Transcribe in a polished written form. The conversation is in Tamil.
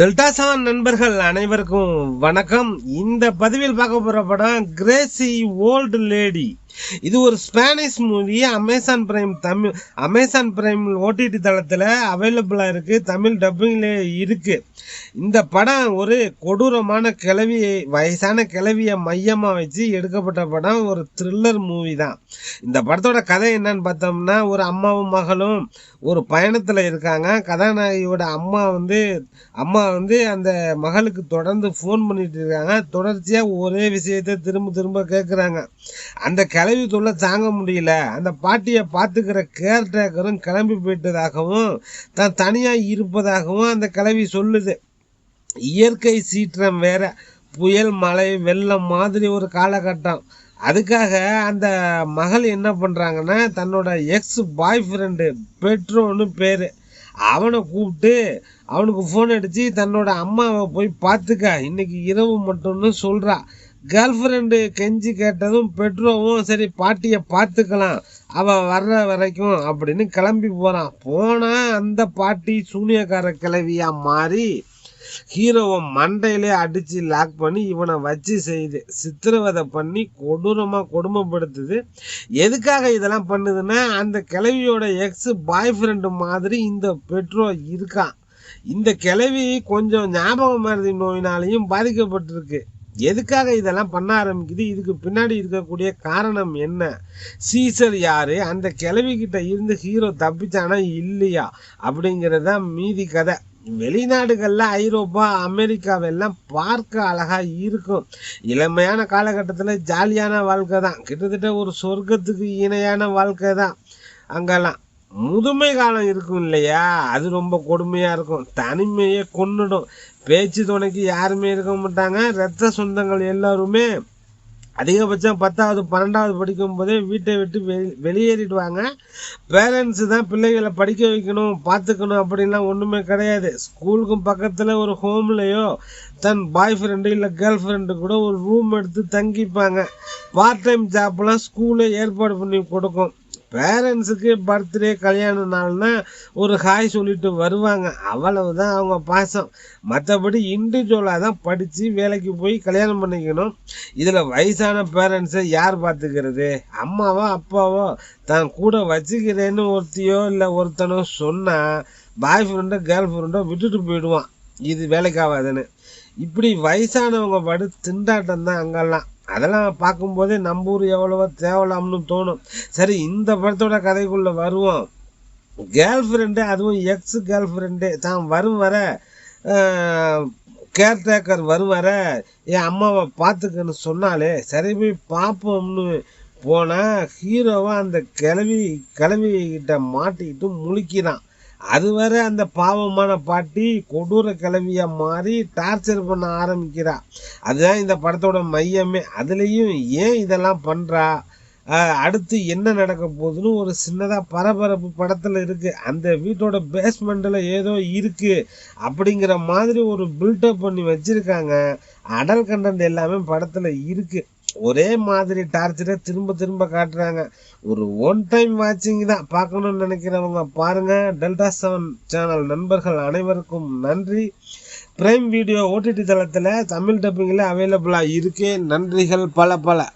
டெல்டா செவன் நண்பர்கள் அனைவருக்கும் வணக்கம். இந்த பதிவில் பார்க்க போற படம் கிரேசி ஓல்டு லேடி. இது ஒரு Spanish movie. Amazon prime OTT தளத்தில் அவைலபிளாக இருக்கு. தமிழ் டப்பிங்ல இருக்கு. இந்த படம் ஒரு கொடூரமான வயசான கிளவியை மையமாக வச்சு எடுக்கப்பட்ட படம். ஒரு த்ரில்லர் மூவி தான். இந்த படத்தோட கதை என்னன்னு பார்த்தோம்னா, ஒரு அம்மாவும் மகளும் ஒரு பயணத்தில் இருக்காங்க. கதாநாயகியோட அம்மா வந்து அந்த மகளுக்கு தொடர்ந்து ஃபோன் பண்ணிட்டு இருக்காங்க. தொடர்ச்சியாக ஒரே விஷயத்தை திரும்ப திரும்ப கேட்குறாங்க. அந்த கிளவி தொல்லை தாங்க முடியல. அந்த பாட்டியை பார்த்துக்கிற கேர்டேக்கரும் கிளம்பி போயிட்டதாகவும் தான் தனியாக இருப்பதாகவும் அந்த கிளவி சொல்லுது. இயற்கை சீற்றம் வேற, புயல், மழை, வெள்ளம் மாதிரி ஒரு காலகட்டம். அதுக்காக அந்த மகள் என்ன பண்ணுறாங்கன்னா, தன்னோட எக்ஸ் பாய் ஃப்ரெண்டு பெட்ரோன்னு பேர், அவனை கூப்பிட்டு அவனுக்கு ஃபோன் அடித்து தன்னோட அம்மாவை போய் பார்த்துக்க, இன்னைக்கு இரவு மட்டும்னு சொல்கிறா. கேர்ள் ஃப்ரெண்டு கெஞ்சி கேட்டதும் பெட்ரோவும் சரி பாட்டியை பார்த்துக்கலாம், அவன் வர்ற வரைக்கும் அப்படின்னு கிளம்பி போனால் அந்த பாட்டி சூனியக்கார கிளவியாக மாறி ஹீரோவை மண்டையிலே அடித்து லாக் பண்ணி இவனை வச்சு செய்து சித்திரவதை பண்ணி கொடூரமாக கொடுமைப்படுத்துது. எதுக்காக இதெல்லாம் பண்ணுதுன்னா, அந்த கிளவியோட எக்ஸ் பாய் ஃப்ரெண்டு மாதிரி இந்த பெட்ரோ இருக்கான். இந்த கிளவி கொஞ்சம் ஞாபக மறதி நோயினாலையும் பாதிக்கப்பட்டிருக்கு. எதுக்காக இதெல்லாம் பண்ண ஆரம்பிக்குது? இதுக்கு பின்னாடி இருக்கக்கூடிய காரணம் என்ன? சீசர் யாரு? அந்த கிளவிக்கிட்ட இருந்து ஹீரோ தப்பிச்சானா இல்லையா அப்படிங்கிறதான் மீதி கதை. வெளிநாடுகளில் ஐரோப்பா, அமெரிக்காவெல்லாம் பார்க்க அழகா இருக்கும். இளமையான காலகட்டத்தில் ஜாலியான வாழ்க்கை தான். கிட்டத்தட்ட ஒரு சொர்க்கத்துக்கு இணையான வாழ்க்கை தான் அங்கெல்லாம். முதுமை காலம் இருக்கும் இல்லையா, அது ரொம்ப கொடுமையாக இருக்கும். தனிமையை கொன்னுடும். பேச்சு துணைக்கு யாருமே இருக்க மாட்டாங்க. இரத்த சொந்தங்கள் எல்லாருமே அதிகபட்சம் 10வது 12வது படிக்கும் போதே வீட்டை விட்டு வெளியேறிடுவாங்க. பேரண்ட்ஸு தான் பிள்ளைகளை படிக்க வைக்கணும், பார்த்துக்கணும் அப்படின்லாம் ஒன்றுமே கிடையாது. ஸ்கூலுக்கும் பக்கத்தில் ஒரு ஹோம்லேயோ தன் பாய் ஃப்ரெண்டு இல்லை கேர்ள் ஃப்ரெண்டு கூட ஒரு ரூம் எடுத்து தங்கிப்பாங்க. பார்ட் டைம் ஜாப்லாம் ஸ்கூலே ஏற்பாடு பண்ணி கொடுக்கும். பேரண்ட்ஸுக்கு பர்த்டே, கல்யாண நாள்னா ஒரு ஹாய் சொல்லிட்டு வருவாங்க. அவ்வளவுதான் அவங்க பாசம். மற்றபடி இண்டிவிஜுவலாக தான் படித்து வேலைக்கு போய் கல்யாணம் பண்ணிக்கணும். இதில் வயசான பேரண்ட்ஸை யார் பார்த்துக்கிறது? அம்மாவோ அப்பாவோ தான் கூட வச்சுக்கிறேன்னு ஒருத்தையோ இல்லை ஒருத்தனோ சொன்னால் பாய் ஃப்ரெண்டோ கேர்ள் ஃப்ரெண்டோ விட்டுட்டு போயிடுவான். இது வேலைக்காகாதுன்னு. இப்படி வயசானவங்க திண்டாட்டம் தான் அங்கெல்லாம். அதெல்லாம் பார்க்கும்போதே நம்ம ஊர் எவ்வளவோ தேவலாம்னு தோணும். சரி, இந்த படத்தோட கதைக்குள்ளே வருவோம். கேர்ள் ஃப்ரெண்டு, அதுவும் எக்ஸ் கேர்ள் ஃப்ரெண்டு தான் வரும் வர கேர்டேக்கர் வரும் வர என் அம்மாவை பார்த்துக்கன்னு சொன்னாலே சரி போய் பார்ப்போம்னு போனால் ஹீரோவை அந்த கிளவிக்கிட்ட மாட்டிக்கிட்டு முழிக்கிறான். அதுவரை அந்த பாவமான பாட்டி கொடூர கிளவியாக மாறி டார்ச்சர் பண்ண ஆரம்பிக்கிறா. அதுதான் இந்த படத்தோட மையமே. அதுலேயும் ஏன் இதெல்லாம் பண்ணுறா, அடுத்து என்ன நடக்க போகுதுன்னு ஒரு சின்னதாக பரபரப்பு படத்தில் இருக்குது. அந்த வீட்டோட பேஸ்மெண்ட்டில் ஏதோ இருக்குது அப்படிங்கிற மாதிரி ஒரு பில்டப் பண்ணி வச்சுருக்காங்க. அடல் கண்டென்ட் எல்லாமே படத்தில் இருக்குது. ஒரே மாதிரி டார்ச்சரை திரும்ப திரும்ப காட்டுறாங்க. ஒரு ஒன் டைம் வாட்சிங் தான். பார்க்கணும்னு நினைக்கிறவங்க பாருங்க. டெல்டா செவன் சேனல் நண்பர்கள் அனைவருக்கும் நன்றி. பிரைம் வீடியோ ஓடிடி தளத்தில் தமிழ் டப்பிங்கில் அவைலபிளாக இருக்கு. நன்றிகள் பல பல.